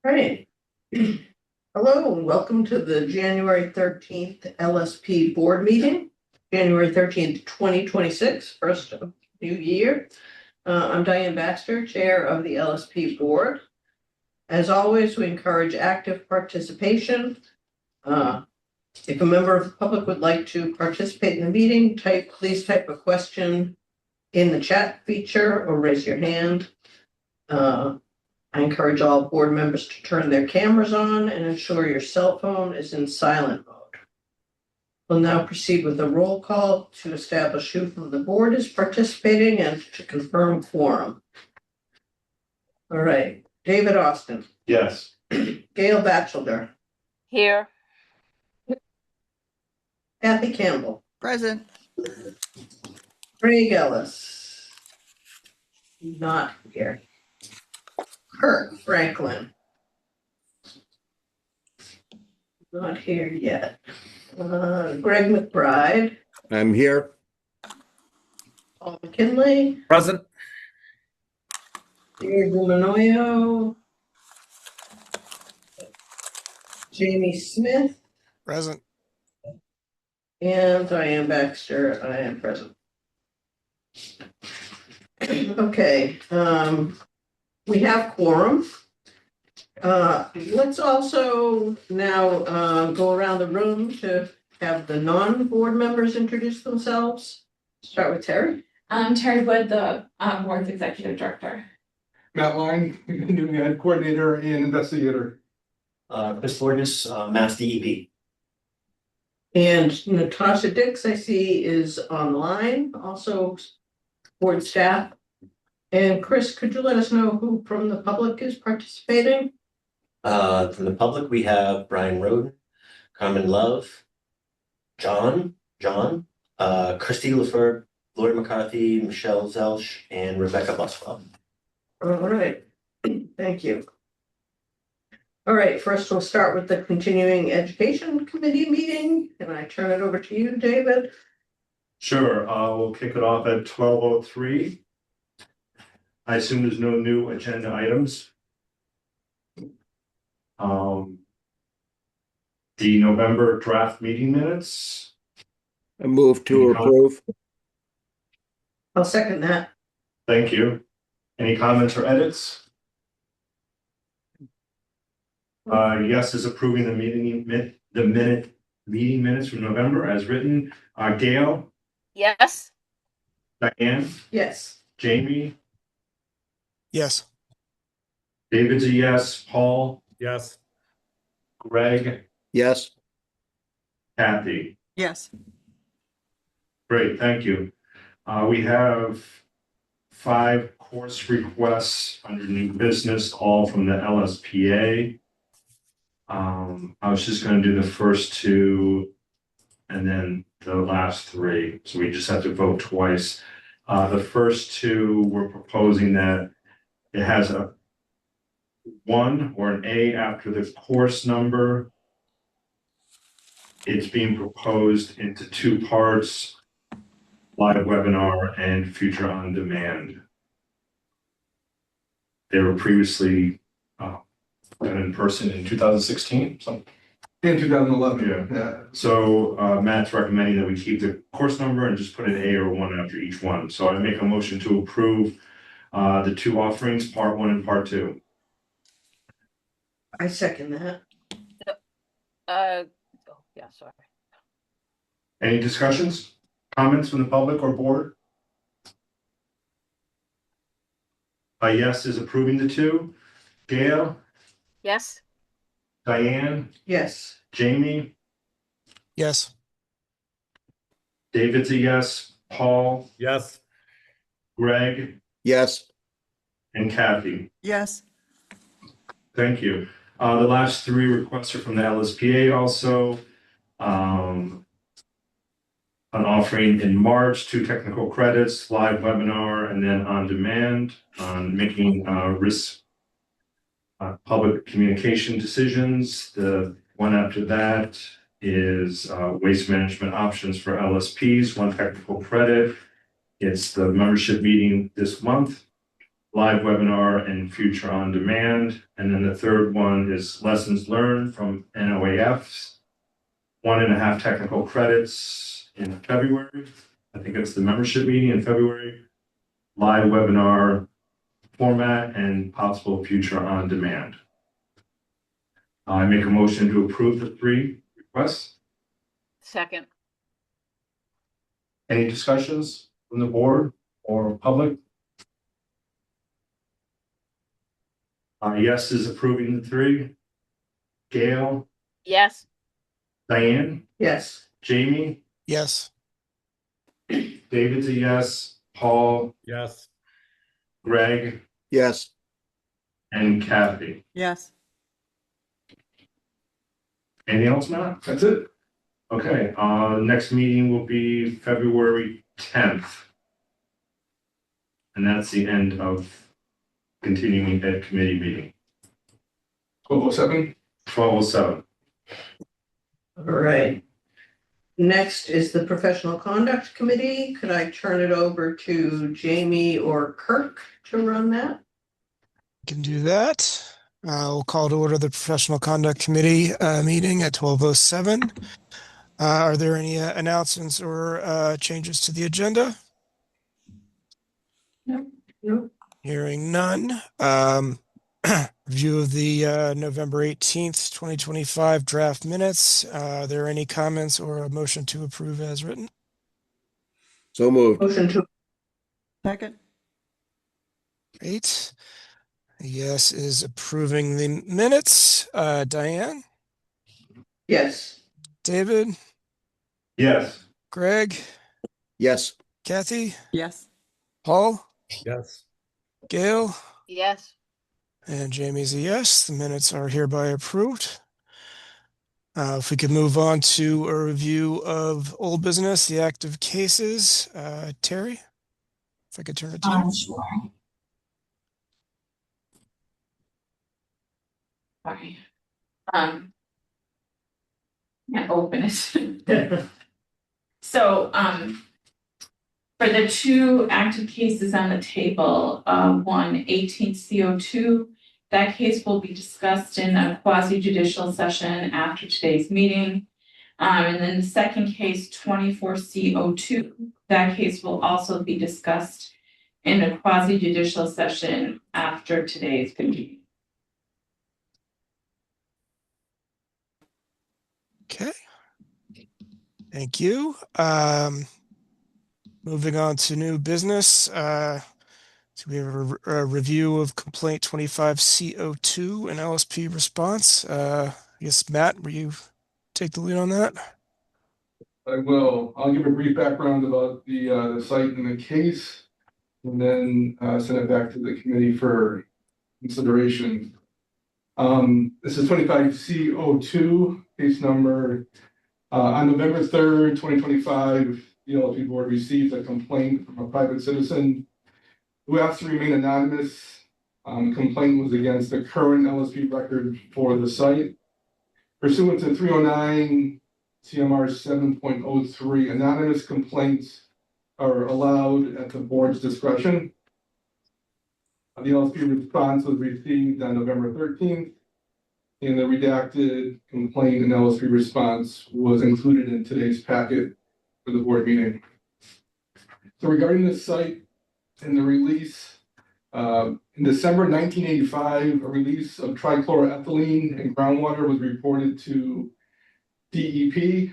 Right. Hello and welcome to the January 13th LSP board meeting, January 13th, 2026, first of new year. I'm Diane Baxter, Chair of the LSP board. As always, we encourage active participation. If a member of the public would like to participate in the meeting, please type a question in the chat feature or raise your hand. I encourage all board members to turn their cameras on and ensure your cell phone is in silent mode. We'll now proceed with the roll call to establish who from the board is participating and to confirm quorum. All right, David Austin. Yes. Gail Batchelder. Here. Kathy Campbell. Present. Craig Ellis. Not here. Kurt Franklin. Not here yet. Greg McBride. I'm here. Paul McKinley. Present. Dave Luminoyo. Jamie Smith. Present. And Diane Baxter, I am present. Okay, we have quorum. Let's also now go around the room to have the non-board members introduce themselves. Start with Terry. Terry Wood, the board's executive director. Matt Line, new ed coordinator and investigator. Chris Forgus, Mass DEP. And Natasha Dix, I see, is online, also board staff. And Chris, could you let us know who from the public is participating? From the public, we have Brian Roden, Carmen Love, John, Christy Lefert, Lori McCarthy, Michelle Zelsch, and Rebecca Buswell. All right, thank you. All right, first we'll start with the continuing education committee meeting. Can I turn it over to you, David? Sure, we'll kick it off at 12:03. I assume there's no new agenda items. The November draft meeting minutes. I move to approve. I'll second that. Thank you. Any comments or edits? Yes is approving the meeting minutes from November as written. Gail, Yes. Diane, Yes. Jamie, Yes. David's a yes, Paul, Yes. Greg, Yes. Kathy. Yes. Great, thank you. We have 5 course requests under new business, all from the LSPA. I was just going to do the first 2 and then the last 3. So we just have to vote twice. The first 2, we're proposing that it has a 1 or an A after the course number. It's being proposed into 2 parts, live webinar and future on demand. They were previously done in person in 2016. In 2011. Yeah. So Matt's recommending that we keep the course number and just put an A or 1 after each one. So I make a motion to approve the 2 offerings, part 1 and part 2. I second that. Yeah, sorry. Any discussions, comments from the public or board? Yes is approving the 2. Gail, Yes. Diane, Yes. Jamie, Yes. David's a yes, Paul, Yes. Greg, Yes. and Kathy. Yes. Thank you. The last 3 requests are from the LSPA also. An offering in March, 2 technical credits, live webinar, and then on demand on making risk public communication decisions. The one after that is waste management options for LSPs, 1 technical credit. It's the membership meeting this month. live webinar and future on demand. And then the third one is lessons learned from NOAFs. 1.5 technical credits in February. I think it's the membership meeting in February. Live webinar format and possible future on demand. I make a motion to approve the 3 requests. Second. Any discussions from the board or public? Yes is approving the 3. Gail, Yes. Diane, Yes. Jamie, Yes. David's a yes, Paul, Yes. Greg, Yes. and Kathy. Yes. Anything else, Matt? That's it. Okay, next meeting will be February 10th. And that's the end of continuing ed committee meeting. 1207. 12:07. All right. Next is the Professional Conduct Committee. Could I turn it over to Jamie or Kirk to run that? Can do that. We'll call to order the Professional Conduct Committee meeting at 12:07. Are there any announcements or changes to the agenda? No. Hearing none. Review of the November 18th, 2025 draft minutes. Are there any comments or a motion to approve as written? So moved. Motion to, Second. Great. Yes is approving the minutes. Diane, yes. David, Yes. Greg, Yes. Kathy, Yes. Paul, Yes. Gail, Yes. and Jamie's a yes. The minutes are hereby approved. If we could move on to a review of old business, the active cases. Terry, if I could turn it to you. Sure. Sorry. Can't open it. So, for the 2 active cases on the table, 18 CO2, that case will be discussed in a quasi judicial session after today's meeting. And then the second case, 24 CO2, that case will also be discussed in a quasi judicial session after today's meeting. Okay. Thank you. Moving on to new business. So we have a review of complaint 25 CO2 and LSP response. I guess, Matt, will you take the lead on that? I will. I'll give a brief background about the site and the case, and then send it back to the committee for consideration. This is 25 CO2 case number. On November 3rd, 2025, the LSP board received a complaint from a private citizen who asked to remain anonymous. Complaint was against the current LSP record for the site. Pursuant to 309 CMR 7.03, anonymous complaints are allowed at the board's discretion. The LSP response was received on November 13th, and the redacted complaint and LSP response was included in today's packet for the board meeting. So regarding this site and the release, in December 1985, a release of trichloroethylene in groundwater was reported to DEP,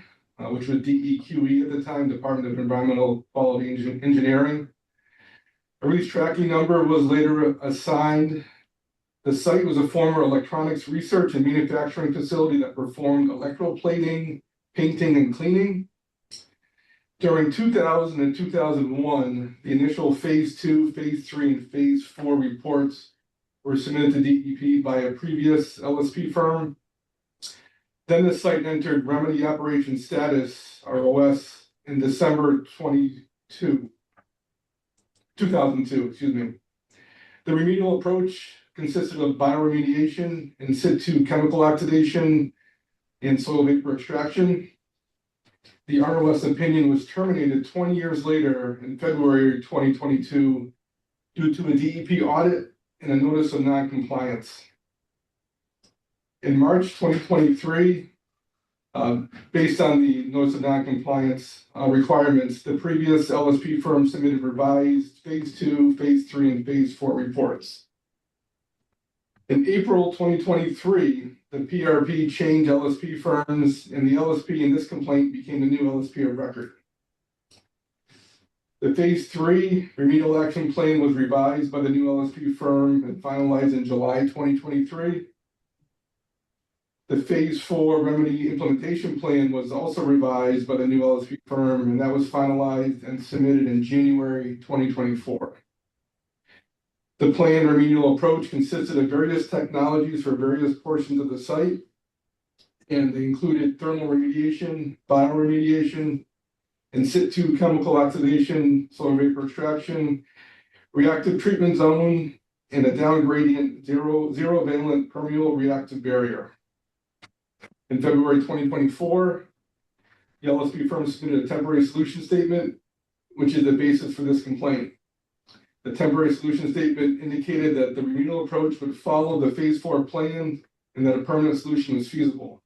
which was DEQE at the time, Department of Environmental Quality Engineering. A release tracking number was later assigned. The site was a former electronics research and manufacturing facility that performed electroplating, painting, and cleaning. During 2000 and 2001, the initial phase 2, phase 3, and phase 4 reports were submitted to DEP by a previous LSP firm. Then the site entered remedy operation status, ROS, in December 2002. The remedial approach consisted of bioremediation, in situ chemical oxidation, and soil vapor extraction. The ROS opinion was terminated 20 years later in February 2022 due to a DEP audit and a notice of non-compliance. In March 2023, based on the notice of non-compliance requirements, the previous LSP firm submitted revised phase 2, phase 3, and phase 4 reports. In April 2023, the PRP changed LSP firms, and the LSP in this complaint became the new LSP of record. The phase 3 remedial action plan was revised by the new LSP firm and finalized in July 2023. The phase 4 remedy implementation plan was also revised by the new LSP firm, and that was finalized and submitted in January 2024. The planned remedial approach consisted of various technologies for various portions of the site, and they included thermal remediation, bioremediation, in situ chemical oxidation, soil vapor extraction, reactive treatment zone, and a down gradient zero valent permeable reactive barrier. In February 2024, the LSP firm submitted a temporary solution statement, which is the basis for this complaint. The temporary solution statement indicated that the remedial approach would follow the phase 4 plan and that a permanent solution was feasible.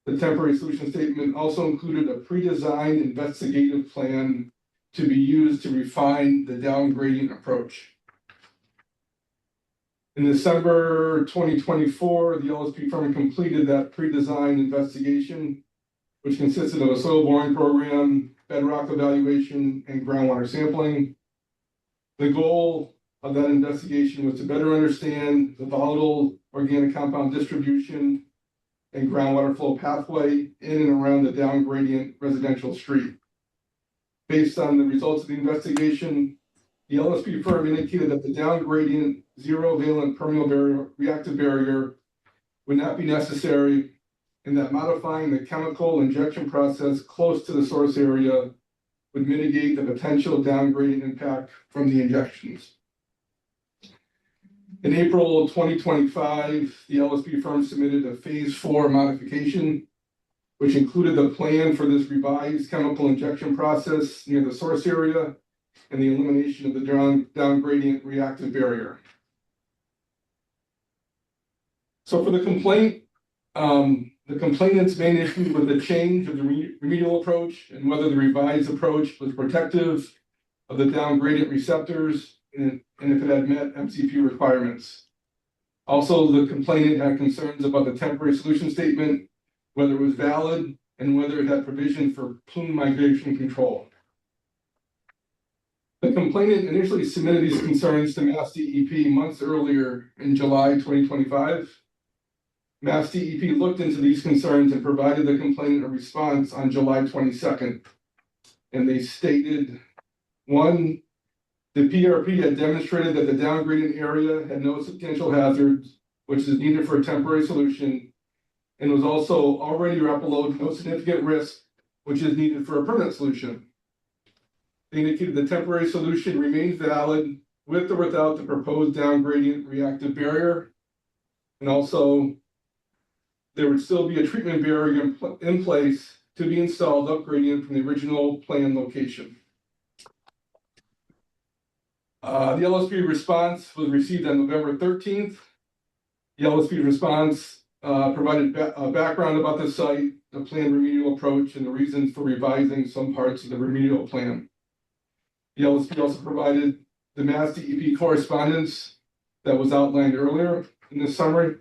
The temporary solution statement also included a pre-designed investigative plan to be used to refine the down gradient approach. In December 2024, the LSP firm completed that pre-designed investigation, which consisted of a soil boring program, bedrock evaluation, and groundwater sampling. The goal of that investigation was to better understand the volatile organic compound distribution and groundwater flow pathway in and around the down gradient residential street. Based on the results of the investigation, the LSP firm indicated that the down gradient zero valent permeable reactive barrier would not be necessary, and that modifying the chemical injection process close to the source area would mitigate the potential down gradient impact from the injections. In April 2025, the LSP firm submitted a phase 4 modification, which included the plan for this revised chemical injection process near the source area and the elimination of the down gradient reactive barrier. So for the complaint, the complainant's main issue was the change of the remedial approach and whether the revised approach was protective of the down gradient receptors and if it had met MCP requirements. Also, the complainant had concerns about the temporary solution statement, whether it was valid, and whether it had provision for plume migration control. The complainant initially submitted these concerns to Mass DEP months earlier in July 2025. Mass DEP looked into these concerns and provided the complainant a response on July 22nd. And they stated, 1, the PRP had demonstrated that the down gradient area had no substantial hazards, which is needed for a temporary solution, and was also already below no significant risk, which is needed for a permanent solution. They indicated the temporary solution remains valid with or without the proposed down gradient reactive barrier. And also, there would still be a treatment barrier in place to be installed up gradient from the original planned location. The LSP response was received on November 13th. The LSP response provided a background about the site, the planned remedial approach, and the reasons for revising some parts of the remedial plan. The LSP also provided the Mass DEP correspondence that was outlined earlier in this summary.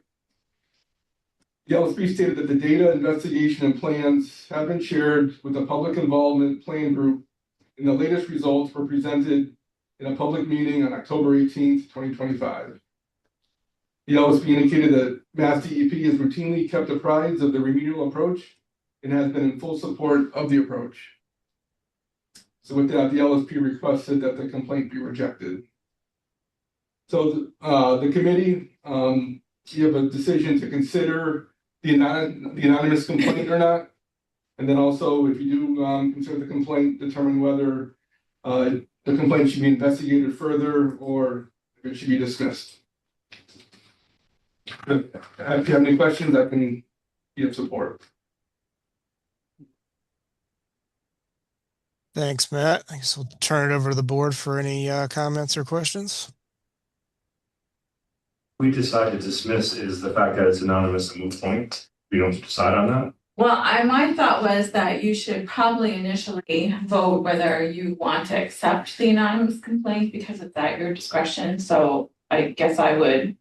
The LSP stated that the data, investigation, and plans have been shared with the public involvement plan group, and the latest results were presented in a public meeting on October 18th, 2025. The LSP indicated that Mass DEP has routinely kept apprised of the remedial approach and has been in full support of the approach. So with that, the LSP requested that the complaint be rejected. So the committee, you have a decision to consider the anonymous complaint or not. And then also, if you do consider the complaint, determine whether the complaint should be investigated further or if it should be dismissed. If you have any questions, I can give support. Thanks, Matt. I guess we'll turn it over to the board for any comments or questions. We decide to dismiss is the fact that it's anonymous and moot point. We don't decide on that. Well, my thought was that you should probably initially vote whether you want to accept the anonymous complaint because it's at your discretion. So I guess I would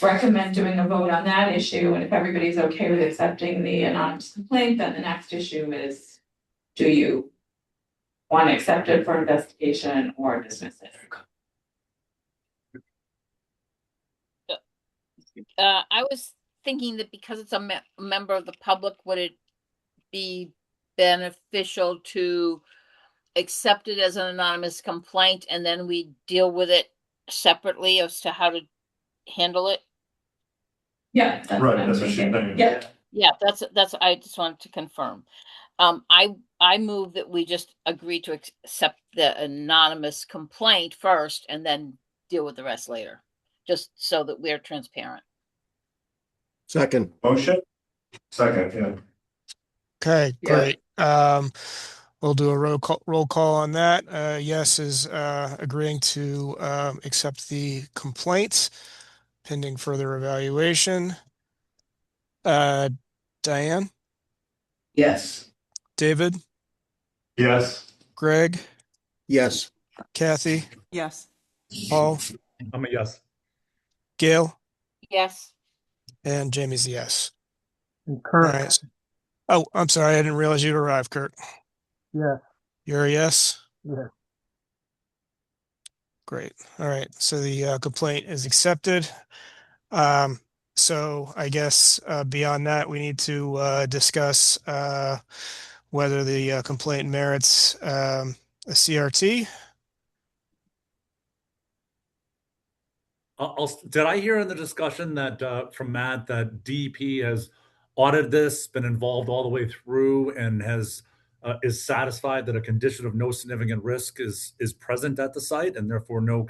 recommend doing a vote on that issue. And if everybody's okay with accepting the anonymous complaint, then the next issue is, do you want to accept it for investigation or dismiss it? I was thinking that because it's a member of the public, would it be beneficial to accept it as an anonymous complaint and then we deal with it separately as to how to handle it? Yeah, that's what Right, I'm that's what she's thinking. saying. Yeah. Yeah, that's, I just wanted to confirm. I move that we just agree to accept the anonymous complaint first and then deal with the rest later, just so that we're transparent. Second. Motion? Second, yeah. Okay, Yeah. great. We'll do a roll call on that. Yes is agreeing to accept the complaint pending further evaluation. Diane, Yes. David, Yes. Greg, Yes. Kathy, Yes. Paul, I'm a yes. Gail, Yes. and Jamie's a yes. And All Kurt, right. Oh, I'm sorry. I didn't realize you'd arrived, Kurt. yes, You're a yes? yes. Great. All right. So the complaint is accepted. So I guess beyond that, we need to discuss whether the complaint merits a CRT. Did I hear in the discussion that from Matt that DEP has audited this, been involved all the way through, and has is satisfied that a condition of no significant risk is present at the site, and therefore No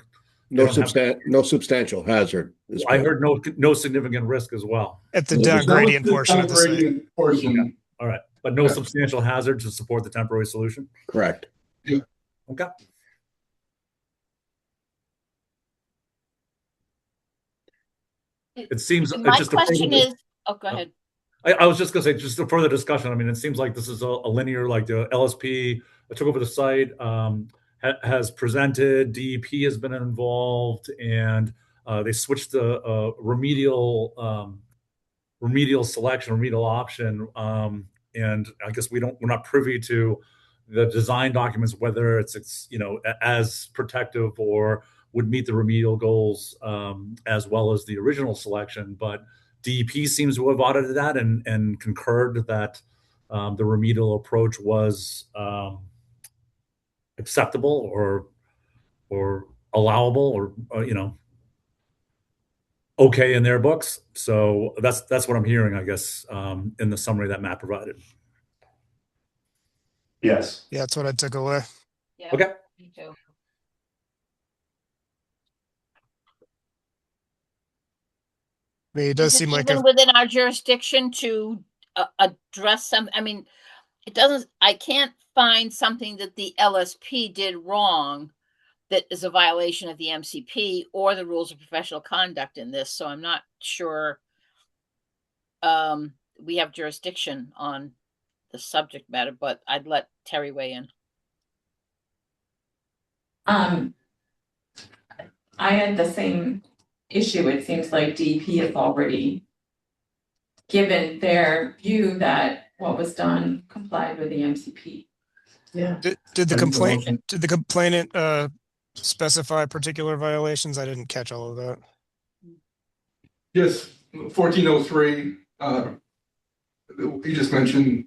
don't have- no substantial hazard. is I present. heard no significant risk as well. At the Well, down That was gradient the portion of the site. gradient portion. All right, but no Yeah. substantial hazard to support the temporary solution. Correct. Okay. It seems My just a question further- is, oh, go ahead. I was just going to say, just a further discussion. I mean, it seems like this is a linear, like the LSP took over the site, has presented, DEP has been involved, and they switched the remedial selection, remedial option. And I guess we're not privy to the design documents, whether it's as protective or would meet the remedial goals as well as the original selection. But DEP seems to have audited that and concurred that the remedial approach was acceptable or allowable or okay in their books. So that's what I'm hearing, I guess, in the summary that Matt provided. Yes. Yeah, that's what I took away. Yeah, Okay. me too. I mean, it does Is it seem like even within our jurisdiction to address some, I mean, I can't find something that the LSP did wrong that is a violation of the MCP or the rules of professional conduct in this. So I'm not sure we have jurisdiction on the subject matter, but I'd let Terry weigh in. I had the same issue. It seems like DEP has already given their view that what was done complied with the MCP. Yeah. did the complainant specify particular violations? I didn't catch all of that. Yes, 1403, you just mentioned.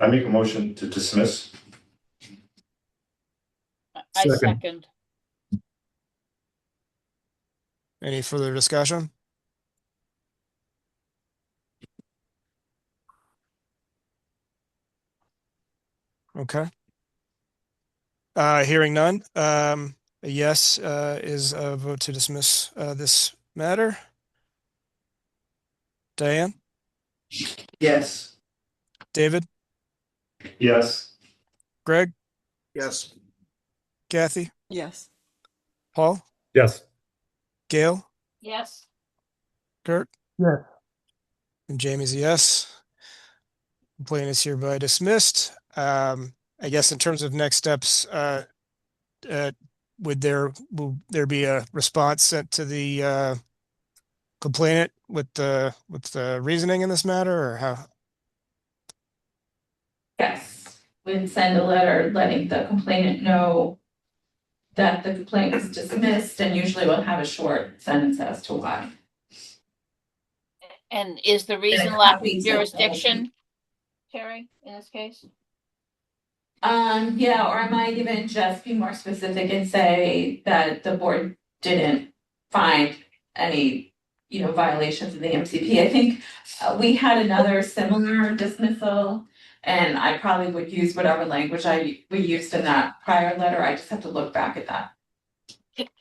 I make a motion to dismiss. I Second. second. Any further discussion? Okay. Hearing none. A yes is a vote to dismiss this matter. Diane, Yes. David, Yes. Greg, Yes. Kathy, Yes. Paul, Yes. Gail, Yes. Kurt, Yes. and Jamie's a yes. Complaint is hereby dismissed. I guess in terms of next steps, uh, will there be a response sent to the complainant with the reasoning in this matter, or how? Yes, we'd send a letter letting the complainant know that the complaint was dismissed, and usually we'll have a short sentence as to why. And is the reason And lack of copies of- jurisdiction, Terry, in this case? Yeah, or I might even just be more specific and say that the board didn't find any, violations of the MCP. I think we had another similar dismissal, and I probably would use whatever language we used in that prior letter. I just have to look back at that.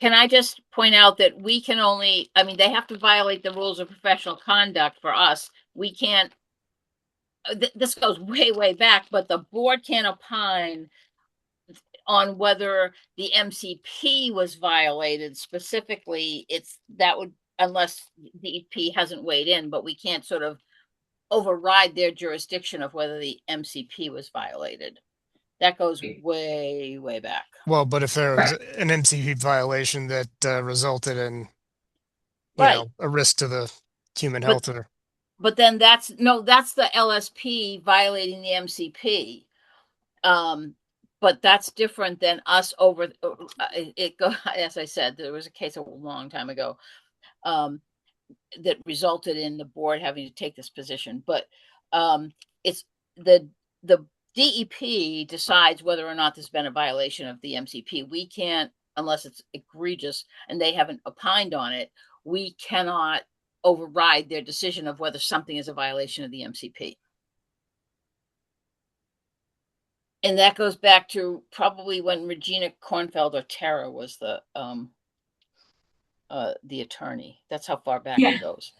Can I just point out that we can only, I mean, they have to violate the rules of professional conduct for us. We can't, this goes way, way back, but the board can opine on whether the MCP was violated specifically. That would, unless the EP hasn't weighed in, but we can't sort of override their jurisdiction of whether the MCP was violated. That goes way, way back. Well, but if there was an MCP violation that resulted in, Right. a risk to the human health, or But then that's the LSP violating the MCP. But that's different than us over it go as I said, there was a case a long time ago that resulted in the board having to take this position. But it's the DEP decides whether or not there's been a violation of the MCP. We can't, unless it's egregious and they haven't opined on it, we cannot override their decision of whether something is a violation of the MCP. And that goes back to probably when Regina Kornfeld or Tara was the attorney. That's how far back it goes.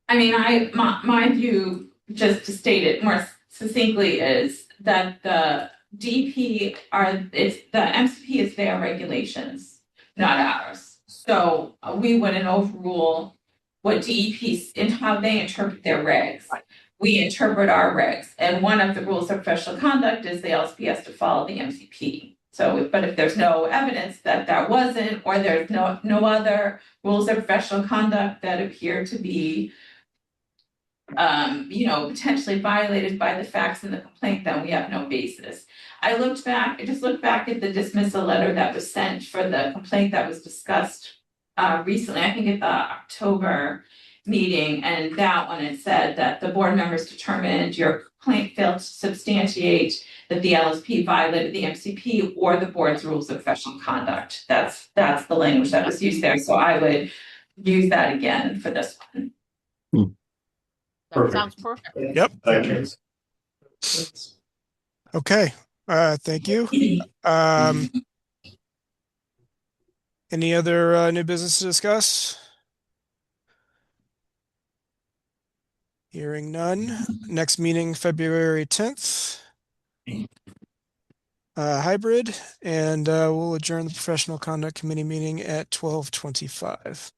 I mean, my view, just to state it more succinctly, is that the DP the MCP is their regulations, not ours. So we wouldn't overrule what DEP and how they interpret their regs. We interpret our regs, and one of the rules of professional conduct is the LSP has to follow the MCP. So, but if there's no evidence that wasn't, or there's no other rules of professional conduct that appear to be potentially violated by the facts in the complaint, then we have no basis. I just looked back at the dismissal letter that was sent for the complaint that was discussed recently, I think at the October meeting, and that one, it said that the board members determined your complaint failed to substantiate that the LSP violated the MCP or the board's rules of professional conduct. That's the language that was used there. So I would use that again for this one. That sounds perfect. Yep. Thank you. Okay. Thank you. Any other new business to discuss? Hearing none. Next meeting, February 10th. Hybrid, and we'll adjourn the professional conduct committee meeting at 12:25.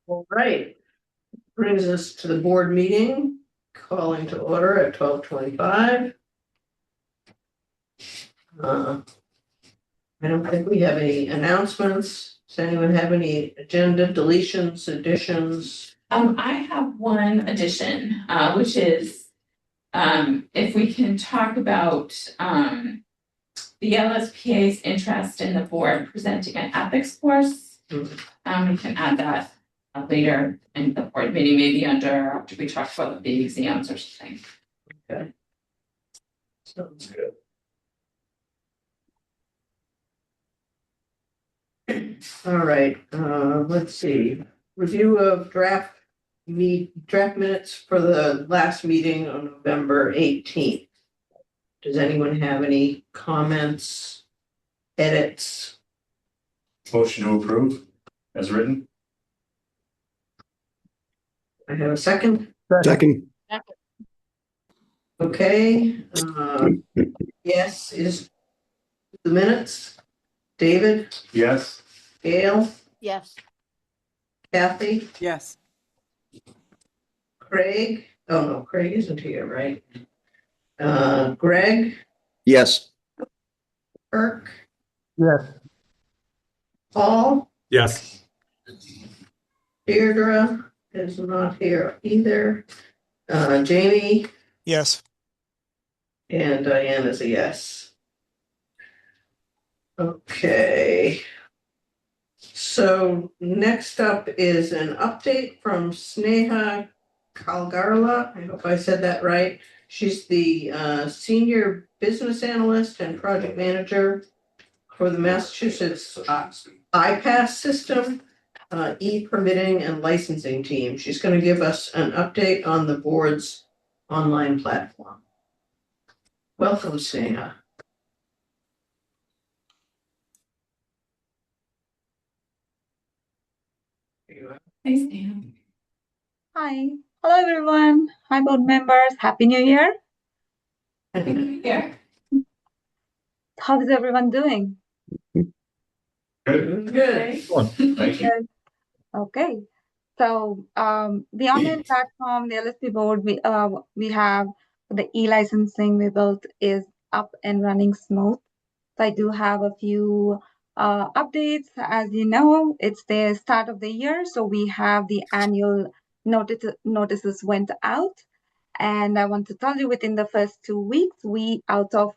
All right. Brings us to the board meeting, calling to order at 12:25. I don't think we have any announcements. Does anyone have any agenda deletions, additions? I have one addition, which is if we can talk about the LSPA's interest in the board presenting an ethics course. We can add that later in the board meeting, maybe after we talk about the exams or something. Okay. Sounds good. All right, let's see. Review of draft minutes for the last meeting on November 18th. Does anyone have any comments, edits? Motion to approve as written. I have a second. Second. Okay, yes, is the minutes. David, Yes. Gail, Yes. Kathy, Yes. Craig. Oh, no, Craig isn't here, right? Greg, Yes. Kirk, Yes. Paul, Yes. Deirdre is not here either. Jamie Yes. and Diane is a yes. Okay. So next up is an update from Sneha Kalgarla. I hope I said that right. She's the senior business analyst and project manager for the Massachusetts iPass system, e-permitting and licensing team. She's going to give us an update on the board's online platform. Welcome, Sneha. Thanks, Dan. Hi. Hello, everyone. Hi, board members. Happy New Year. Happy New Year. How is everyone doing? Good. Good. Thank you. Good. Okay. So, the online platform, the LSP board, we have the e-licensing we built is up and running smooth. So I do have a few updates. As you know, it's the start of the year, so we have the annual notices went out. And I want to tell you within the first 2 weeks, we out of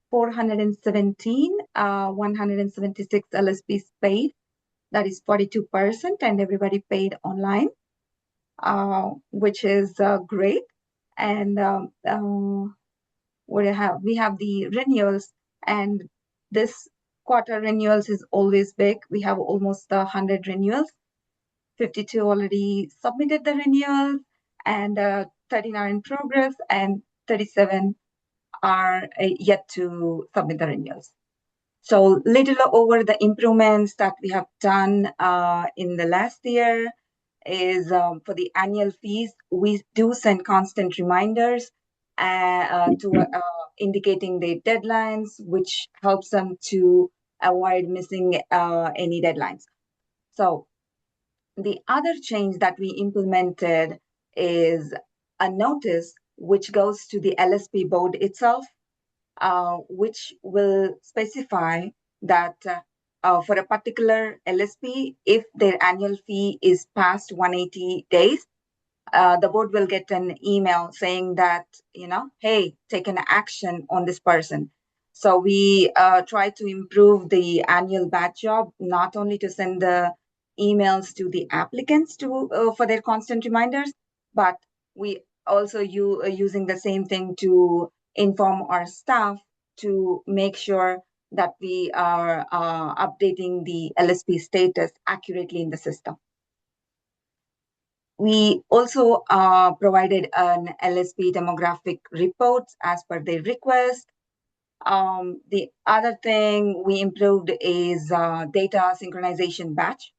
417, 176 LSPs paid. That is 42%, and everybody paid online, which is great. And we have the renewals, and this quarter renewals is always big. We have almost 100 renewals. 52 already submitted the renewals, and 13 are in progress, and 37 are yet to submit the renewals. So little over the improvements that we have done in the last year is for the annual fees, we do send constant reminders to indicating the deadlines, which helps them to avoid missing any deadlines. So the other change that we implemented is a notice which goes to the LSP board itself, which will specify that for a particular LSP, if their annual fee is past 180 days, the board will get an email saying that, hey, take an action on this person. So we try to improve the annual batch job, not only to send the emails to the applicants for their constant reminders, but we also using the same thing to inform our staff to make sure that we are updating the LSP status accurately in the system. We also provided an LSP demographic report as per their request. The other thing we improved is data synchronization batch.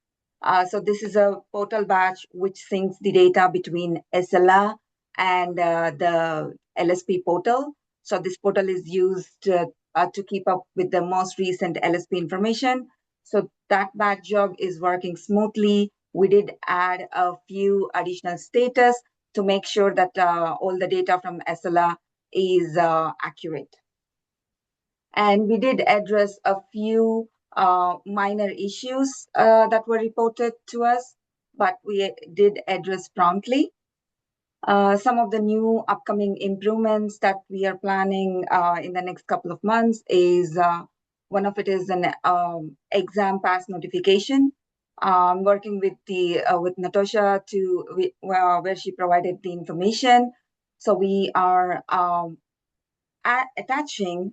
So this is a portal batch which syncs the data between SLA and the LSP portal. So this portal is used to keep up with the most recent LSP information. So that batch job is working smoothly. We did add a few additional status to make sure that all the data from SLA is accurate. And we did address a few minor issues that were reported to us, but we did address promptly. Some of the new upcoming improvements that we are planning in the next couple of months is one of it is an exam pass notification. Working with Natosha where she provided the information. So we are attaching.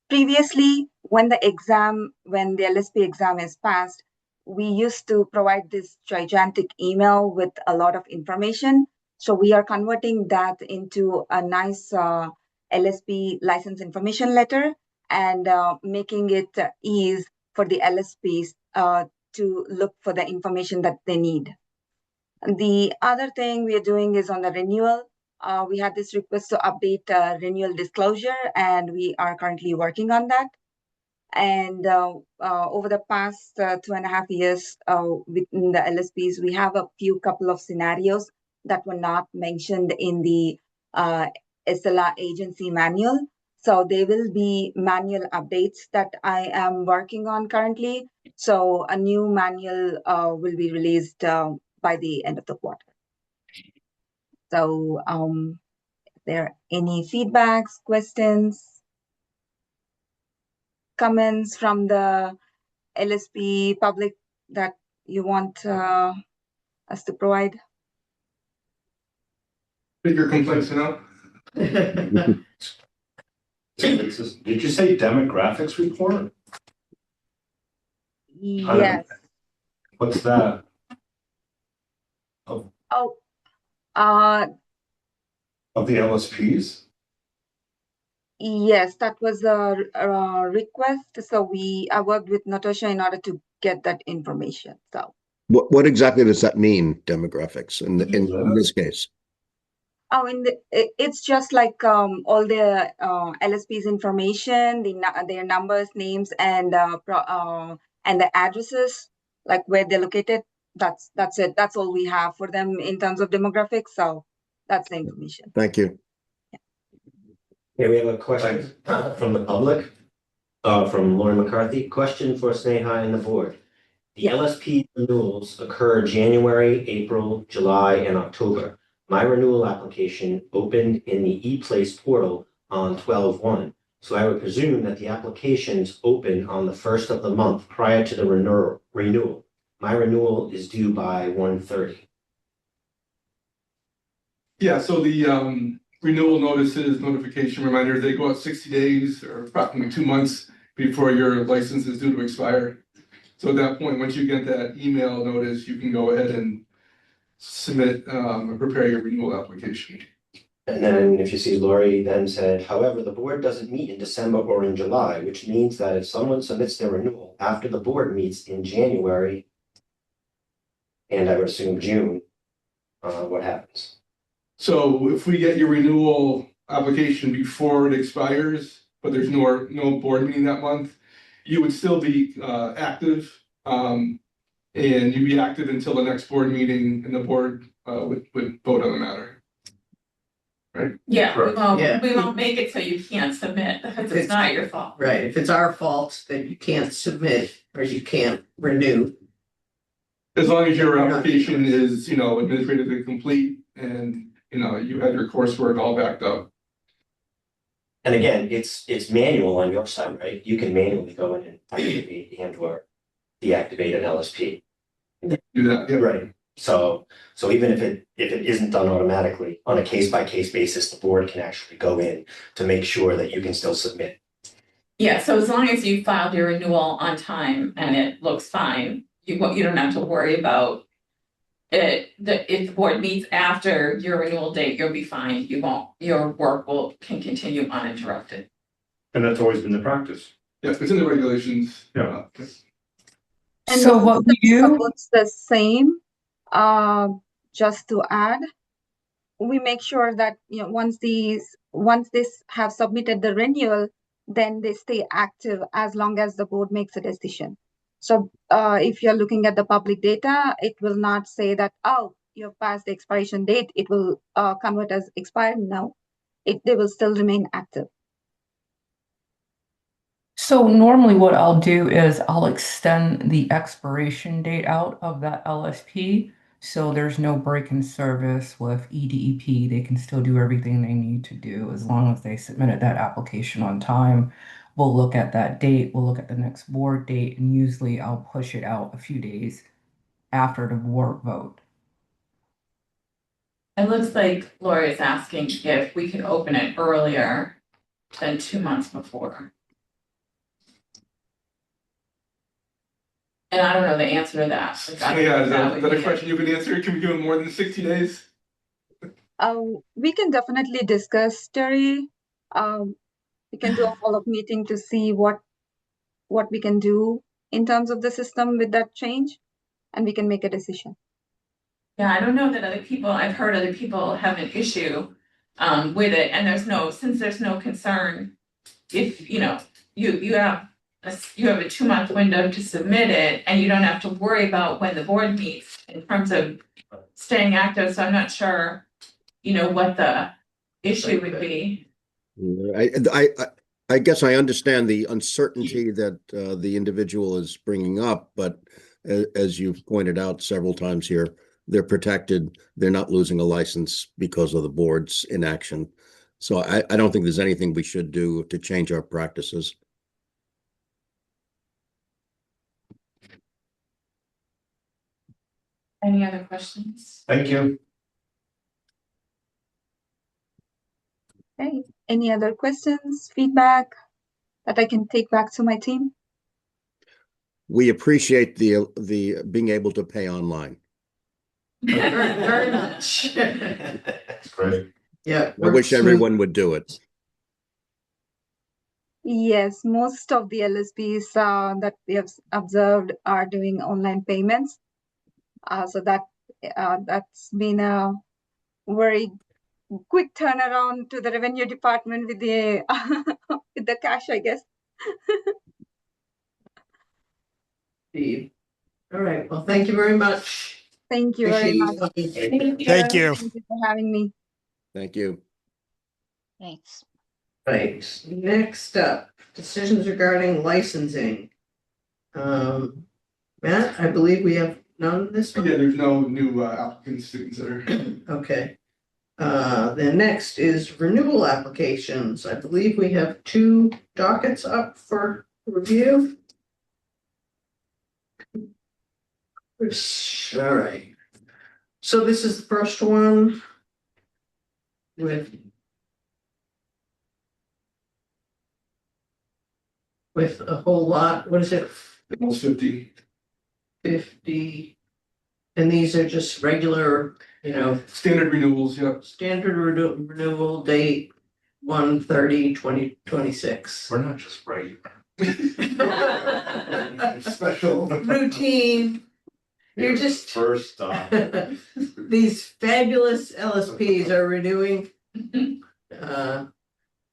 Previously, when the LSP exam is passed, we used to provide this gigantic email with a lot of information. So we are converting that into a nice LSP license information letter and making it ease for the LSPs to look for the information that they need. The other thing we are doing is on the renewal. We had this request to update renewal disclosure, and we are currently working on that. And over the past 2.5 years within the LSPs, we have a couple of scenarios that were not mentioned in the SLR agency manual. So there will be manual updates that I am working on currently. So a new manual will be released by the end of the quarter. So if there are any feedbacks, questions, comments from the LSP public that you want us to provide? Bigger complaints, you know? Did you say demographics report? Yes. What's that? Oh, Of the LSPs? yes, that was a request. So I worked with Natasha in order to get that information. So. What exactly does that mean, demographics, in this case? Oh, it's just like all the LSP's information, their numbers, names, and the addresses, like where they're located. That's it. That's all we have for them in terms of demographics. So that's the information. Thank you. Okay, we have a question from the public, from Lauren McCarthy. Question for Sneha and the board. The Yeah. LSP renewals occur January, April, July, and October. My renewal application opened in the ePlace portal on 12/1. So I would presume that the applications open on the first of the month prior to the renewal. My renewal is due by 1/30. Yeah, so the renewal notices, notification reminders, they go out 60 days or approximately 2 months before your license is due to expire. So at that point, once you get that email notice, you can go ahead and submit or prepare your renewal application. And then if you see Lori then said, however, the board doesn't meet in December or in July, which means that if someone submits their renewal after the board meets in January, and I would assume June, what happens? So if we get your renewal application before it expires, but there's no board meeting that month, you would still be active. And you'd be active until the next board meeting and the board would vote on the matter. Right? Yeah, Yeah. we won't make it so you can't submit, because it's not your fault. Right, if it's our fault, then you can't submit or you can't renew. As long as your application is, administratively complete and, you had your coursework all backed up. And again, it's manual on your side, right? You can manually go in and activate and or deactivate an LSP. Do that, yeah. Right. So even if it isn't done automatically, on a case-by-case basis, the board can actually go in to make sure that you can still submit. Yeah, so as long as you filed your renewal on time and it looks fine, you don't have to worry about it. If the board meets after your renewal date, you'll be fine. Your work can continue uninterrupted. And that's always been the practice. Yeah, it's in the regulations. Yeah. And So what we do, it's the same. Just to add, we make sure that once this have submitted the renewal, then they stay active as long as the board makes a decision. So if you're looking at the public data, it will not say that, oh, you've passed the expiration date, it will convert as expired. No, they will still remain active. so normally what I'll do is I'll extend the expiration date out of that LSP. So there's no break in service with EDEP. They can still do everything they need to do as long as they submitted that application on time. We'll look at that date, we'll look at the next board date, and usually I'll push it out a few days after the board vote. It looks like Lori is asking if we can open it earlier than 2 months before. And I don't know the answer to that. Like, I don't know Yeah, if is that would a be question you could answer? Can we do it more than 60 days? We can definitely discuss, Terry. We can do a follow-up meeting to see what we can do in terms of the system with that change, and we can make a decision. Yeah, I don't know that I've heard other people have an issue with it, and since there's no concern, if, you have a 2-month window to submit it, and you don't have to worry about when the board meets in terms of staying active, so I'm not sure, what the issue would be. I guess I understand the uncertainty that the individual is bringing up, but as you've pointed out several times here, they're protected. They're not losing a license because of the board's inaction. So I don't think there's anything we should do to change our practices. Any other questions? Thank you. Okay, any other questions, feedback that I can take back to my team? We appreciate the being able to pay online. Very, very much. That's great. Yeah. I wish everyone would do it. Yes, most of the LSPs that we have observed are doing online payments. So that's been a very quick turnaround to the revenue department with the with the cash, I guess. Steve. All right, well, thank you very much. Thank you very much. Appreciate you. Thank you. Thank you for having me. Thank you. Thanks. Right, next up, decisions regarding licensing. Matt, I believe we have none this one. Yeah, there's no new applicants to consider. Okay. Then next is renewal applications. I believe we have 2 dockets up for review. All right. So this is the first one with a whole lot, what is it? Almost 50. 50. And these are just regular, Standard renewals, yep. standard renewal date 1/30/2026. We're not just right. Special. Routine. You're just First stop. these fabulous LSPs are renewing.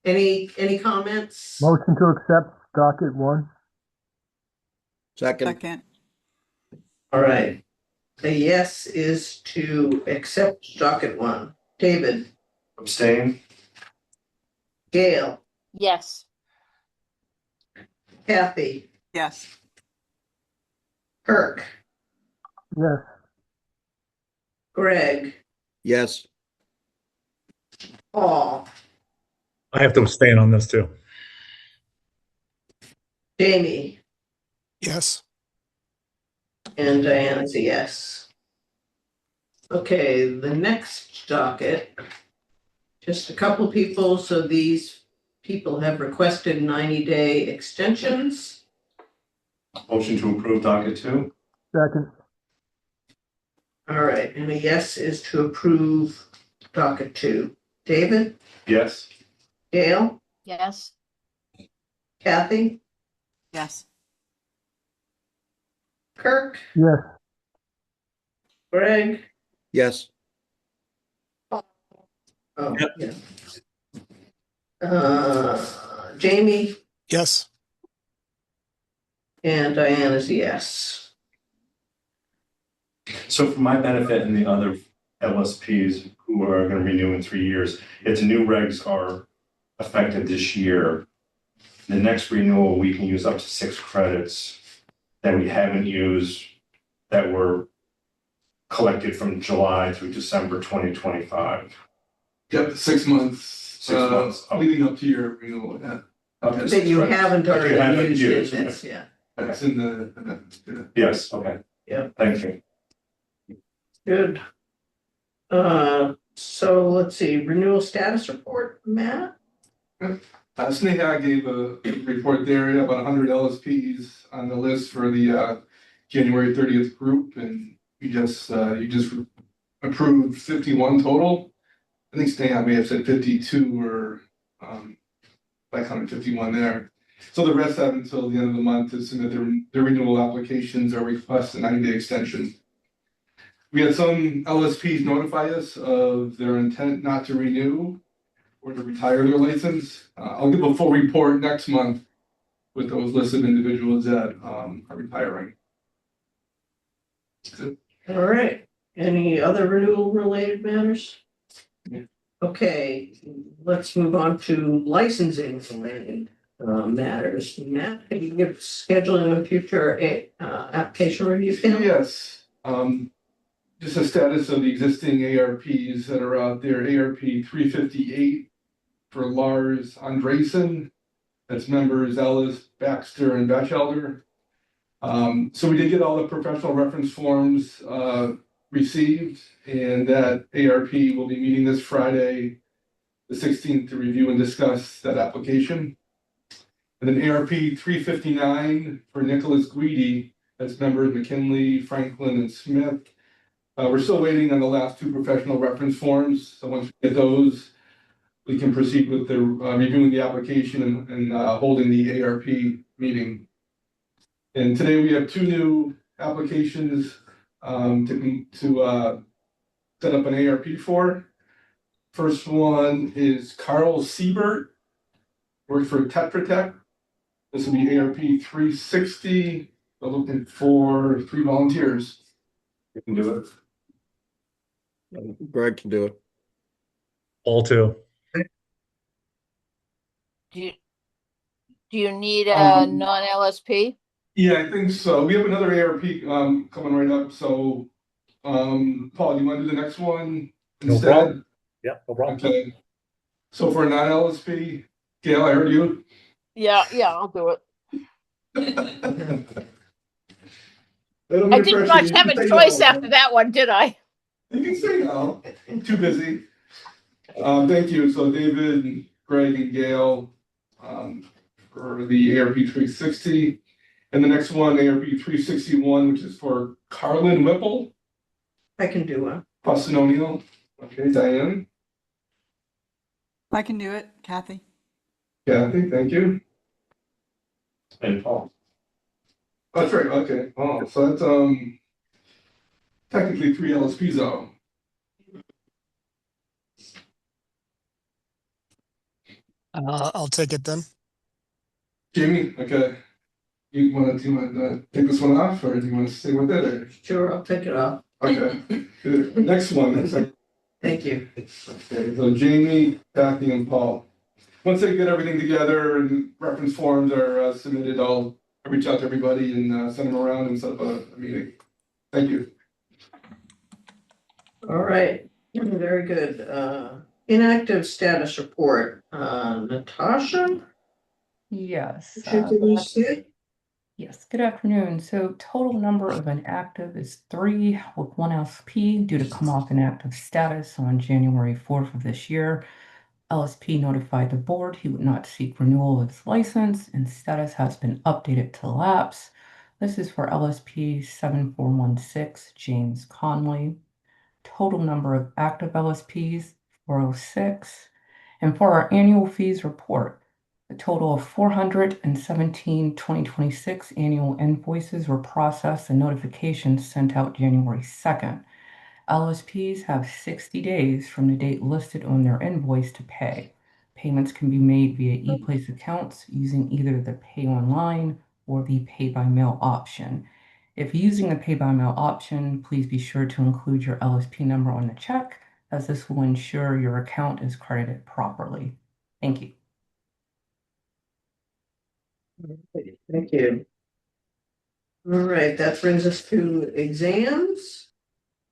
Any comments? Motion to accept docket 1. Second. All right. A yes is to accept docket 1. David, Abstain? Gail, Yes. Kathy, Yes. Kirk, Yes. Greg, Yes. Paul, I have to abstain on this too. Jamie, Yes. and Diana's a yes. Okay, the next docket, just a couple people, so these people have requested 90-day extensions. Motion to approve docket 2? Second. All right, and a yes is to approve docket 2. David, Yes. Gail, Yes. Kathy, Yes. Kirk, Yes. Greg. Yes. Oh, Yep. yeah. Jamie Yes. and Diana's a yes. So for my benefit and the other LSPs who are going to renew in 3 years, if the new regs are effective this year, the next renewal, we can use up to 6 credits that we haven't used that were collected from July through December 2025. Yep, 6 months. 6 months. Leading up to your renewal, yeah. Okay, That you haven't That you haven't already used in used, this, yeah. It's in the. Yes, okay. Yeah. Thank you. Good. So let's see, renewal status report, Matt? Sneha gave a report there, about 100 LSPs on the list for the January 30th group, and you just approved 51 total. I think Sneha may have said 52 or like 151 there. So the rest have until the end of the month to submit their renewal applications or request a 90-day extension. We had some LSPs notify us of their intent not to renew or to retire their license. I'll give a full report next month with those listed individuals that are retiring. All right, any other renewal related matters? Yeah. Okay, let's move on to licensing related matters. Matt, can you give scheduling of future application review? Yes, just a status of the existing ARPs that are out there. ARP 358 for Lars Andresen. That's members Ellis, Baxter, and Batchelder. So we did get all the professional reference forms received, and that ARP will be meeting this Friday, the 16th, to review and discuss that application. And then ARP 359 for Nicholas Guidi, that's members McKinley, Franklin, and Smith. We're still waiting on the last two professional reference forms, so once we get those, we can proceed with the reviewing the application and holding the ARP meeting. And today we have two new applications to set up an ARP for. First one is Carl Siebert, works for Tetra Tech. This will be ARP 360. They're looking for 3 volunteers. You can do it. Greg can do it. All two. Do you need a non-LSP? Yeah, I think so. We have another ARP coming right up. So, Paul, you want to do the next one No instead? problem. Yeah, no problem. Okay. So for a non-LSP, Gail, I heard you. Yeah, I'll do it. I I didn't much have a choice after that one, did I? You can say no. I'm too busy. Thank you. So David, Greg, and Gail for the ARP 360. And the next one, ARP 361, which is for Carlin Whipple, I can do one. Austin O'Neill. Okay, Diane. I can do it, Kathy. Kathy, thank you. And Paul. That's right. Okay. Oh, so that's technically 3 LSPs though. I'll take it then. Jamie, okay. You want to take this one off, or do you want to stay with it? Or? Sure, I'll take it off. Okay. Good. Next one. Thank you. Okay, so Jamie, Kathy, and Paul. Once they get everything together and reference forms are submitted, I'll reach out to everybody and send them around and set up a meeting. Thank you. All right, very good. Inactive status report. Natasha? Yes. Would you give us it? Yes, good afternoon. So total number of inactive is 3 with 1 LSP due to come off inactive status on January 4th of this year. LSP notified the board he would not seek renewal of his license and status has been updated to lapse. This is for LSP 7416 James Conley. Total number of active LSPs 406. And for our annual fees report, a total of 417 2026 annual invoices were processed and notifications sent out January 2nd. LSPs have 60 days from the date listed on their invoice to pay. Payments can be made via ePlace accounts using either the Pay Online or the Pay by Mail option. If using the Pay by Mail option, please be sure to include your LSP number on the check, as this will ensure your account is credited properly. Thank you. Thank you. All right, that brings us to exams.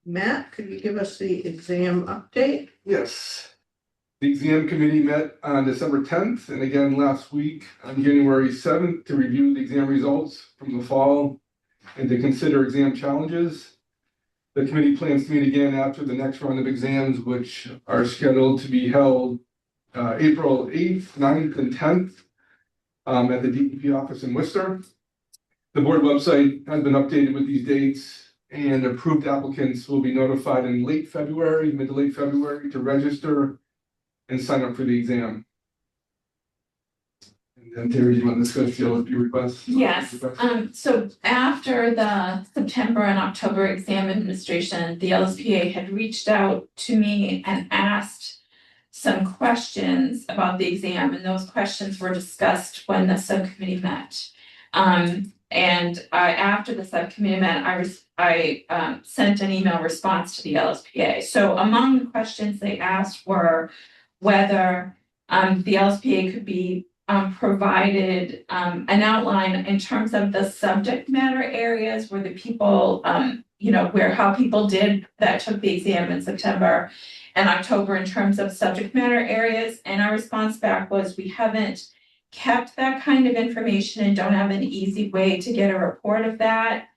Matt, could you give us the exam update? Yes. The exam committee met on December 10th and again last week on January 7th to review the exam results from the fall and to consider exam challenges. The committee plans to meet again after the next round of exams, which are scheduled to be held April 8th, 9th, and 10th at the DEP office in Worcester. The board website has been updated with these dates, and approved applicants will be notified in mid to late February to register and sign up for the exam. And then Terry, do you want to discuss the LSP requests? Yes, so after the September and October exam administration, the LSPA had reached out to me and asked some questions about the exam, and those questions were discussed when the subcommittee met. After the subcommittee met, I sent an email response to the LSPA. So among the questions they asked were whether the LSPA could be provided an outline in terms of the subject matter areas where the people, how people did that took the exam in September and October in terms of subject matter areas. And our response back was, we haven't kept that kind of information and don't have an easy way to get a report of that.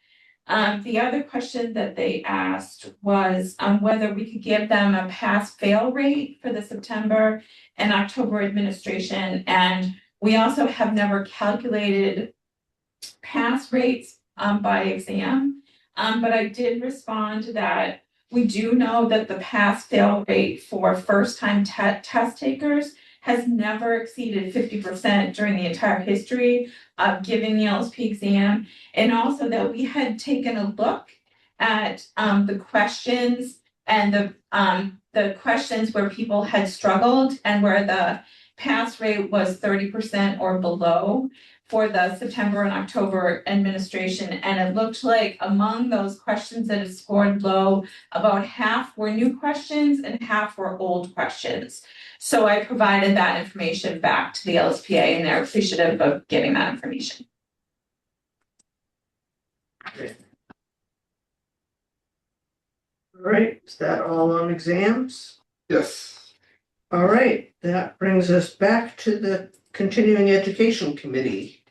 The other question that they asked was whether we could give them a pass-fail rate for the September and October administration. And we also have never calculated pass rates by exam. But I did respond that we do know that the pass-fail rate for first-time test takers has never exceeded 50% during the entire history of giving the LSP exam. And also that we had taken a look at the questions and the questions where people had struggled and where the pass rate was 30% or below for the September and October administration. And it looked like among those questions that had scored low, about half were new questions and half were old questions. So I provided that information back to the LSPA, and they're appreciative of getting that information. All right, is that all on exams? Yes. All right, that brings us back to the Continuing Education Committee.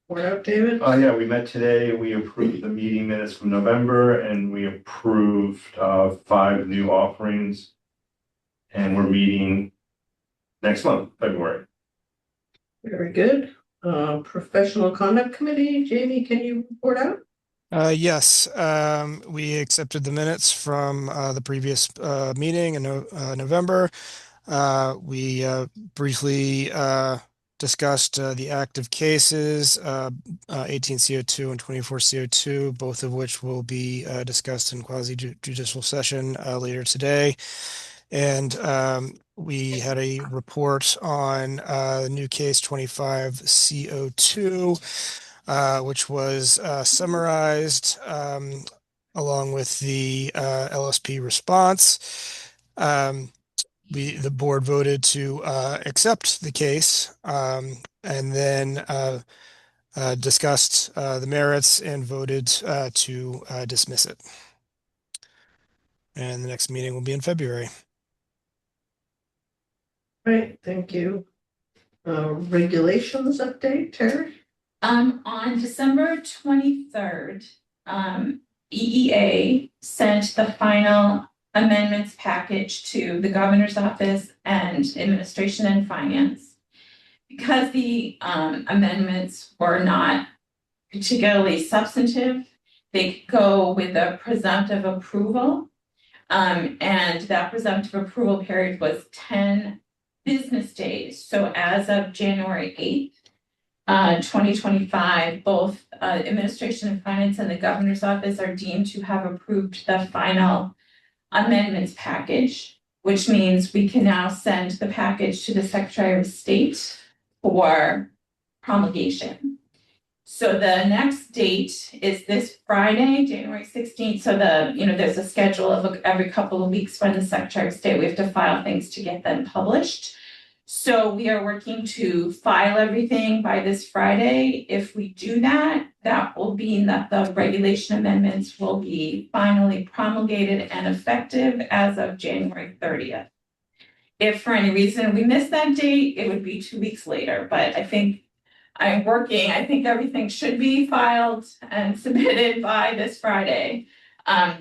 What up, David? Yeah, we met today. We approved the meeting minutes from November, and we approved 5 new offerings. And we're meeting next month, February. Very good. Professional Conduct Committee, Jamie, can you report out? Yes, we accepted the minutes from the previous meeting in November. We briefly discussed the active cases, 18 CO2 and 24 CO2, both of which will be discussed in quasi-judicial session later today. And we had a report on the new case 25 CO2, which was summarized along with the LSP response. The board voted to accept the case and then discussed the merits and voted to dismiss it. And the next meeting will be in February. Right, thank you. Regulations update, Terry? On December 23rd, EEA sent the final amendments package to the governor's office and administration and finance. Because the amendments were not particularly substantive, they could go with a presumptive approval. And that presumptive approval period was 10 business days. So as of January 8th, 2025, both administration and finance and the governor's office are deemed to have approved the final amendments package, which means we can now send the package to the Secretary of State for promulgation. So the next date is this Friday, January 16th. So there's a schedule of every couple of weeks when the Secretary of State, we have to file things to get them published. So we are working to file everything by this Friday. If we do that, that will mean that the regulation amendments will be finally promulgated and effective as of January 30th. If for any reason we miss that date, it would be 2 weeks later, but I think I'm working. I think everything should be filed and submitted by this Friday.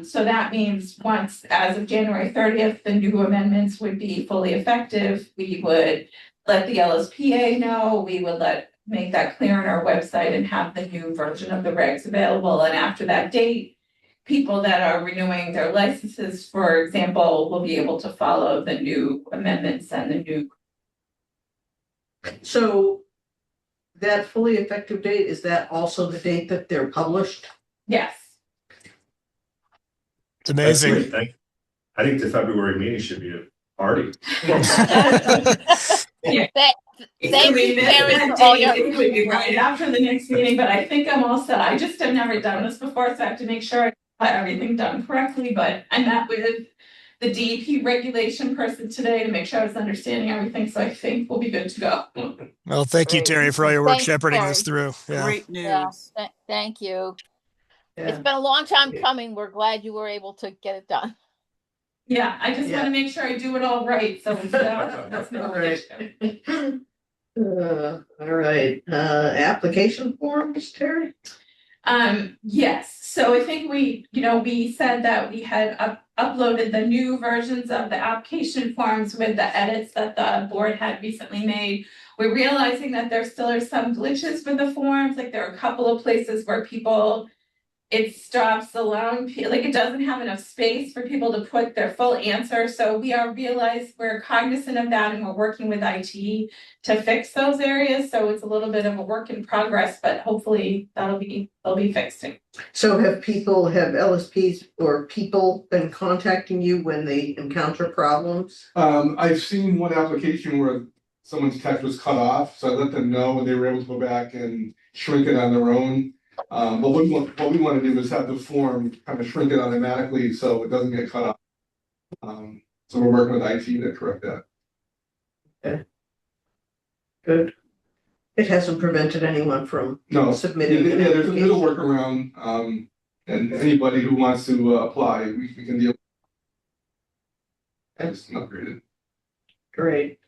So that means once, as of January 30th, the new amendments would be fully effective. We would let the LSPA know. We would make that clear on our website and have the new version of the regs available. And after that date, people that are renewing their licenses, for example, will be able to follow the new amendments and the new. So that fully effective date, is that also the date that they're published? Yes. It's amazing. That's great. I think the February meeting should be a party. Yeah. Thank you, Terry, for all your. It would be right after the next meeting, but I think I'm all set. I just have never done this before, so I have to make sure I got everything done correctly, but I met with the DEP regulation person today to make sure I was understanding everything, so I think we'll be good to go. Well, thank you, Great. Terry, for all your work Thanks, shepherding Terry. this through. Yeah. Great Yeah, news. thank you. It's Yeah. been a long time coming. We're glad you were able to get it done. Yeah, I just Yeah. want to make sure I do it all right, so that's no All right. issue. All right, application forms, Terry? Yes, so I think we said that we had uploaded the new versions of the application forms with the edits that the board had recently made. We're realizing that there still are some glitches with the forms, like there are a couple of places where it stops allowing like it doesn't have enough space for people to put their full answer. So we're cognizant of that, and we're working with IT to fix those areas. So it's a little bit of a work in progress, but hopefully they'll be fixed. So have LSPs or people been contacting you when they encounter problems? I've seen one application where someone's text was cut off, so I let them know, and they were able to go back and shrink it on their own. But what we want to do is have the form kind of shrink it automatically so it doesn't get cut off. So we're working with IT to correct that. Okay. Good. It hasn't prevented anyone from submitting. Yeah, there's a little workaround, and anybody who wants to apply, we can deal. It's upgraded. Great.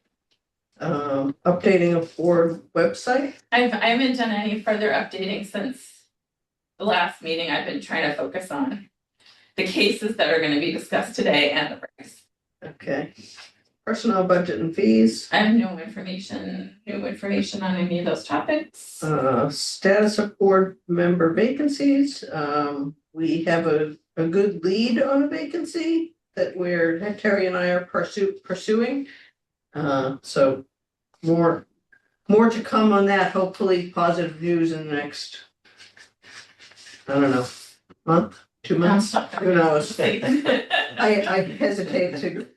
Updating of board website? I haven't done any further updating since the last meeting. I've been trying to focus on the cases that are going to be discussed today and the breaks. Okay. Personnel budget and fees. I have new information on any of those topics. Status of board member vacancies. We have a good lead on a vacancy that Terry and I are pursuing. So more to come on that. Hopefully positive news in the next, I don't know, month, 2 months, who knows? I hesitate to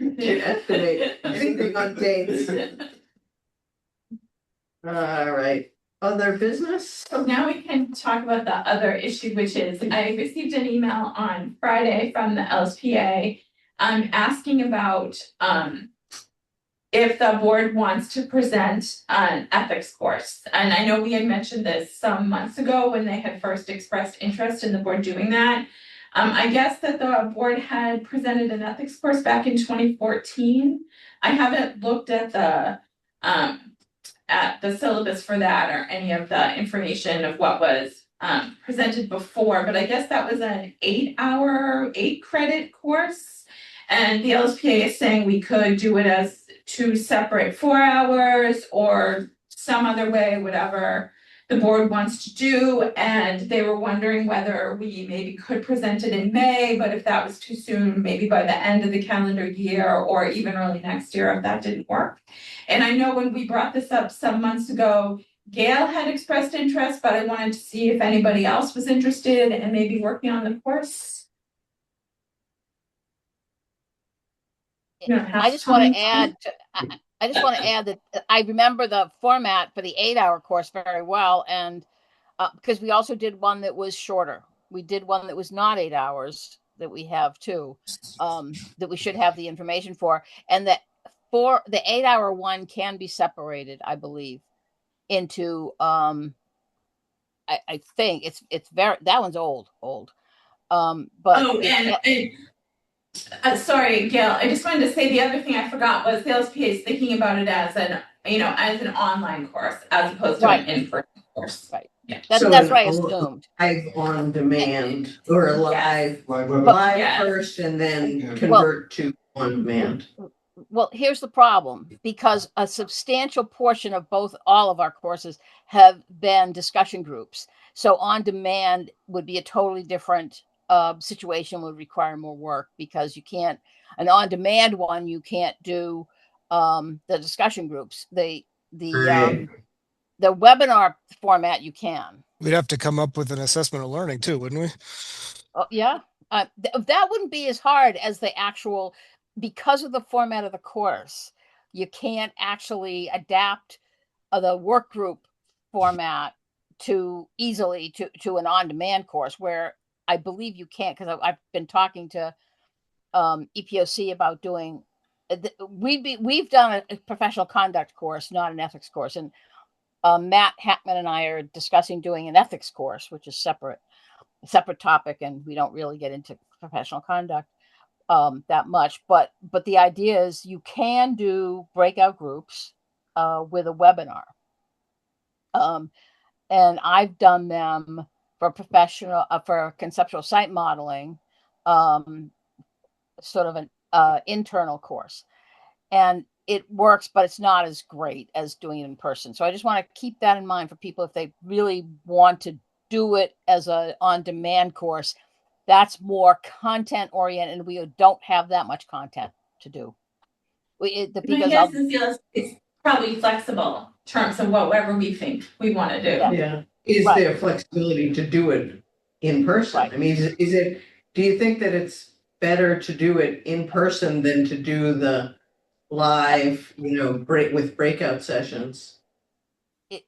estimate anything on dates. All right, other business? So now we can talk about the other issue, which is I received an email on Friday from the LSPA asking about if the board wants to present an ethics course. And I know we had mentioned this some months ago when they had first expressed interest in the board doing that. I guess that the board had presented an ethics course back in 2014. I haven't looked at the syllabus for that or any of the information of what was presented before, but I guess that was an 8 credit course. And the LSPA is saying we could do it as 2 separate 4 hours or some other way, whatever the board wants to do. And they were wondering whether we maybe could present it in May, but if that was too soon, maybe by the end of the calendar year or even early next year if that didn't work. And I know when we brought this up some months ago, Gail had expressed interest, but I wanted to see if anybody else was interested in maybe working on the course. I just want to add that I remember the format for the 8-hour course very well, and because we also did one that was shorter. We did one that was not 8 hours that we have too, that we should have the information for, and that for the 8-hour one can be separated, I believe, into I think it's very, that one's old. But sorry, Gail, I just wanted to say the other thing I forgot was the LSPA is thinking about it as an online course as opposed to an in-person course. Right. Yeah. That's what I assumed. Live on demand or live Yes. first and then convert to on demand. Well, here's the problem, because a substantial portion of all of our courses have been discussion groups. So on demand would be a totally different situation, would require more work, because an on demand one, you can't do the discussion groups. the webinar format, you can. We'd have to come up with an assessment of learning too, wouldn't we? Oh, yeah. That wouldn't be as hard as the actual, because of the format of the course, you can't actually adapt the work group format to easily to an on-demand course, where I believe you can't, because I've been talking to EPOC about doing we've done a professional conduct course, not an ethics course, and Matt Hackman and I are discussing doing an ethics course, which is separate topic, and we don't really get into professional conduct that much. But the idea is you can do breakout groups with a webinar, and I've done them for professional for conceptual site modeling, sort of an internal course, and it works, but it's not as great as doing it in person. So I just want to keep that in mind for people if they really want to do it as a on-demand course. That's more content oriented, and we don't have that much content to do. My guess is it's probably flexible in terms of whatever we think we want to do. Yeah. Is Right. there flexibility to do it in person? Right. I mean, is it, do you think that it's better to do it in person than to do the live, with breakout sessions?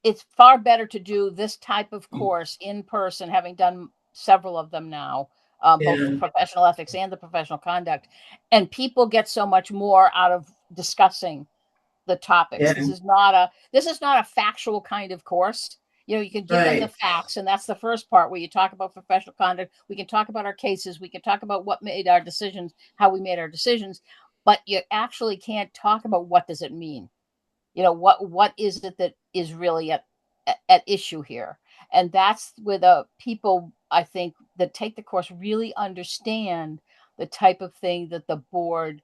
It's far better to do this type of course in person, having done several of them now, both Yeah. professional ethics and the professional conduct, and people get so much more out of discussing the topics. Yeah. This is not a factual kind of course. You can give them the Right. facts, and that's the first part where you talk about professional conduct. We can talk about our cases. We can talk about what made our decisions, how we made our decisions, but you actually can't talk about what does it mean. What is it that is really at issue here. And that's where the people, I think, that take the course really understand the type of thing that the board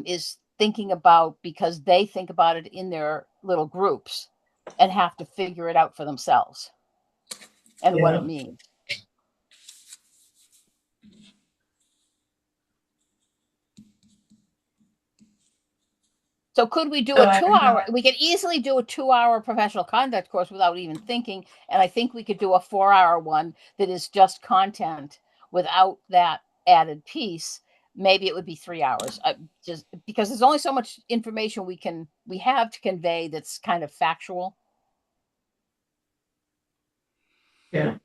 is thinking about, because they think about it in their little groups and have to figure it out for themselves and what it means. So could we do So a I don't 2-hour? We could easily do a 2-hour professional conduct course without even thinking. And I think we could do a 4-hour one that is just content without that added piece. Maybe it would be 3 hours, just because there's only so much information we have to convey that's kind of factual. Yeah.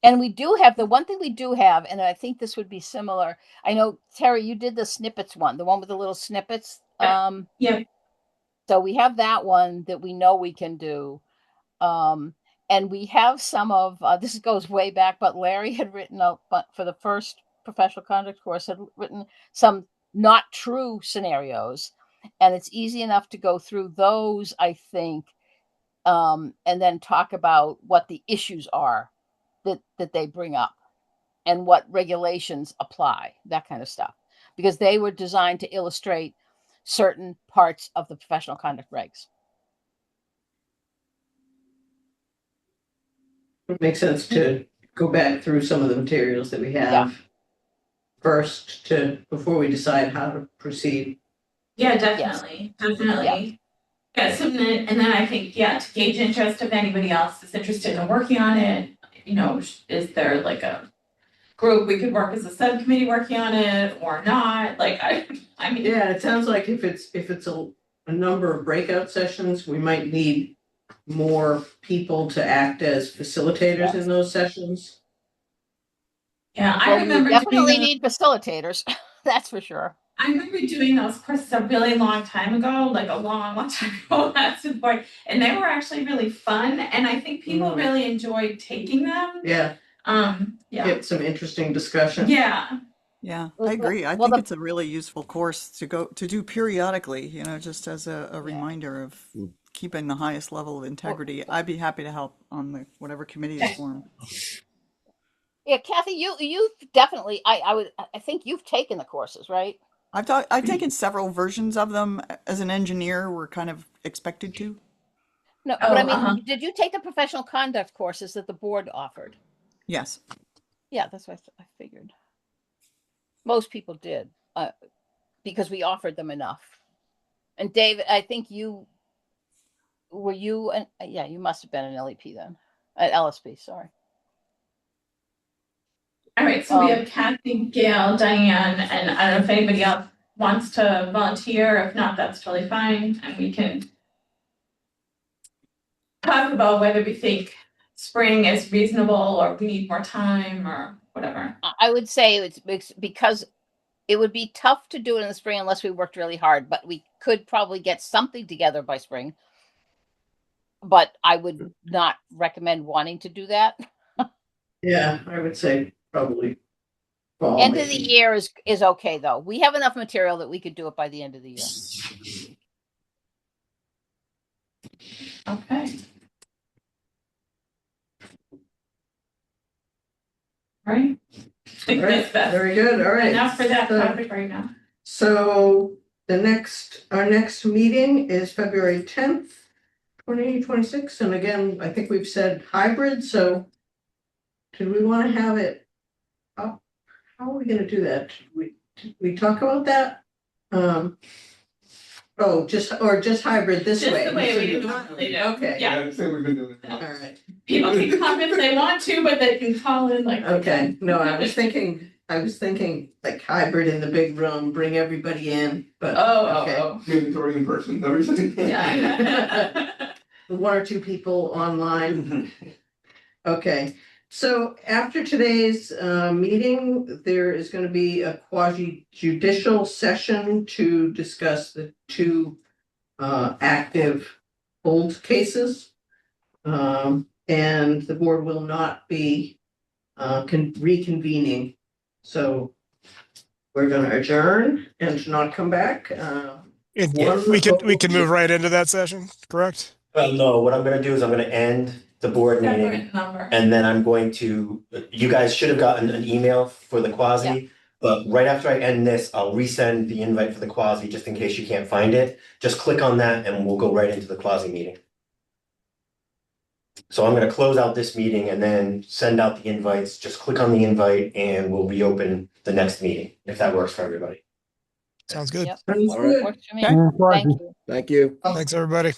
And we do have the one thing we do have, and I think this would be similar. I know, Terry, you did the snippets one, the one with the little snippets. Yeah. So we have that one that we know we can do. And we have some of this goes way back, but Larry had written out for the first professional conduct course, had written some not true scenarios, and it's easy enough to go through those, I think, and then talk about what the issues are that they bring up and what regulations apply, that kind of stuff, because they were designed to illustrate certain parts of the professional conduct regs. It makes sense to go back through some of the materials that we have first before we decide how to proceed. Yeah, definitely. Yeah, so and then I think, to gauge interest if anybody else is interested in working on it, is there like a group we could work as a subcommittee working on it or not? Like, I mean. Yeah, it sounds like if it's a number of breakout sessions, we might need more people to act as facilitators in those sessions. Yeah, I remember definitely need facilitators. That's for sure. I remember doing those courses a really long time ago, like a long, long time ago. That's the point, and they were actually really fun, and I think people really enjoyed taking them. Yeah. Get some interesting discussion. Yeah. Yeah, I agree. I think it's a really useful course to do periodically, just as a reminder of keeping the highest level of integrity. I'd be happy to help on whatever committee is formed. Yeah, Kathy, you've definitely, I think you've taken the courses, right? I've taken several versions of them. As an engineer, we're kind of expected to. No, but I mean, did you take the professional conduct courses that the board offered? Yes. Yeah, that's what I figured. Most people did, because we offered them enough. And David, I think were you, yeah, you must have been an LEP then, at LSP, sorry. All right, so we have Kathy, Gail, Diane, and I don't know if anybody else wants to volunteer. If not, that's totally fine, and we can talk about whether we think spring is reasonable or we need more time or whatever. I would say it's because it would be tough to do it in the spring unless we worked really hard, but we could probably get something together by spring. But I would not recommend wanting to do that. Yeah, I would say probably fall. End of maybe. the year is okay though. We have enough material that we could do it by the end of the year. Okay. Right. I think Right, that's very good, all right. enough for that So- topic right now. So our next meeting is February 10th, 2026, and again, I think we've said hybrid, so do we want to have it up? How are we gonna do that? Did we talk about that? Just hybrid this Just way. the way we normally do. Okay. Yeah. Same we've been doing. All right, People can come if they want to, but they can call in like. okay, no, I was thinking like hybrid in the big room, bring everybody in, but. okay. Oh. Mandatory in person, everything. Yeah. One or two people online. Okay, so after today's meeting, there is going to be a quasi judicial session to discuss the two active hold cases. And the board will not be reconvening. So we're going to adjourn and not come back. We could move right into that session, correct? Well, no, what I'm gonna do is I'm gonna end the board meeting. Separate number. And then I'm going to, you guys should have gotten an email for the quasi. But right after I end this, I'll resend the invite for the quasi, just in case you can't find it. Just click on that and we'll go right into the quasi meeting. So I'm gonna close out this meeting and then send out the invites. Just click on the invite and we'll reopen the next meeting, if that works for everybody. Sounds good. Yep. Sounds good. Works for me. Ian Quasi. Thank you. Thank you. Thanks, everybody.